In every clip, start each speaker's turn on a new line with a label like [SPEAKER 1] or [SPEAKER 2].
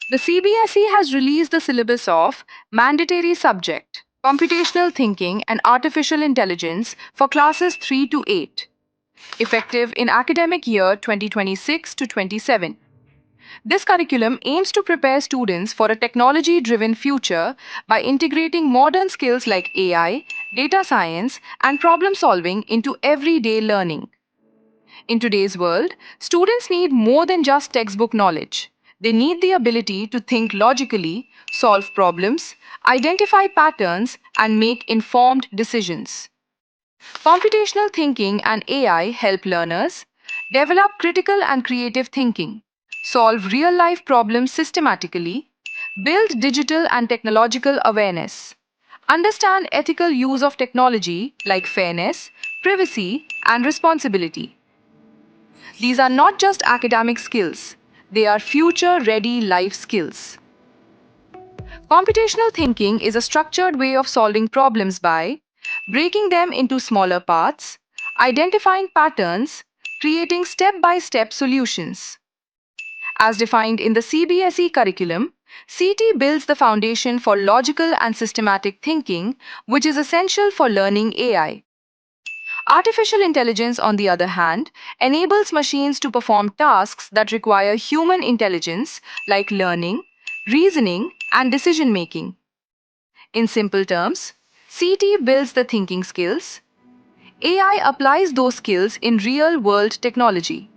[SPEAKER 1] The CBSE has released the syllabus of mandatory subject, computational thinking and artificial intelligence for classes 3 to 8, effective in academic year 2026 to 27. This curriculum aims to prepare students for a technology driven future by integrating modern skills like AI, data science, and problem solving into everyday learning. In today's world, students need more than just textbook knowledge. They need the ability to think logically, solve problems, identify patterns, and make informed decisions. Computational thinking and AI help learners develop critical and creative thinking, solve real life problems systematically, build digital and technological awareness, understand ethical use of technology like fairness, privacy, and responsibility. These are not just academic skills, they are future ready life skills. Computational thinking is a structured way of solving problems by breaking them into smaller parts, identifying patterns, creating step by step solutions. As defined in the CBSE curriculum, CT builds the foundation for logical and systematic thinking, which is essential for learning AI. Artificial intelligence, on the other hand, enables machines to perform tasks that require human intelligence, like learning, reasoning, and decision making. In simple terms, CT builds the thinking skills, AI applies those skills in real world technology.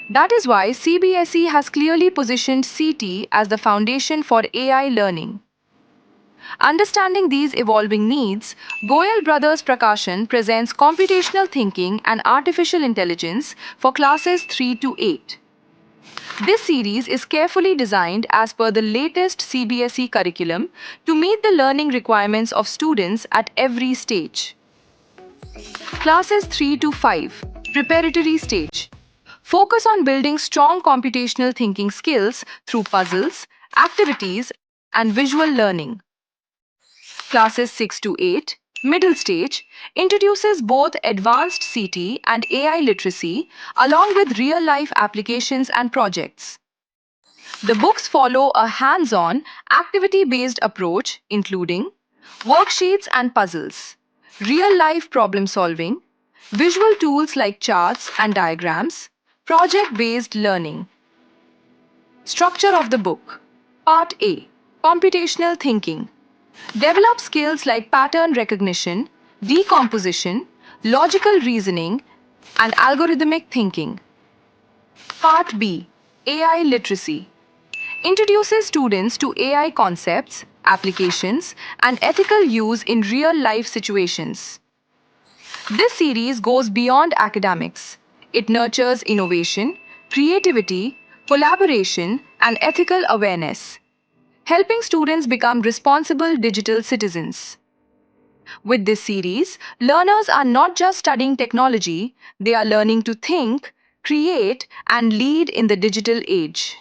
[SPEAKER 1] That is why CBSE has clearly positioned CT as the foundation for AI learning. Understanding these evolving needs, Goyel Brothers Prakashan presents computational thinking and artificial intelligence for classes 3 to 8. This series is carefully designed as per the latest CBSE curriculum to meet the learning requirements of students at every stage. Classes 3 to 5, preparatory stage. Focus on building strong computational thinking skills through puzzles, activities, and visual learning. Classes 6 to 8, middle stage, introduces both advanced CT and AI literacy along with real life applications and projects. The books follow a hands on, activity based approach, including worksheets and puzzles, real life problem solving, visual tools like charts and diagrams, project based learning. Structure of the book. Part A, Computational Thinking. Develop skills like pattern recognition, decomposition, logical reasoning, and algorithmic thinking. Part B, AI Literacy. Introduces students to AI concepts, applications, and ethical use in real life situations. This series goes beyond academics. It nurtures innovation, creativity, collaboration, and ethical awareness, helping students become responsible digital citizens. With this series, learners are not just studying technology, they are learning to think, create, and lead in the digital age.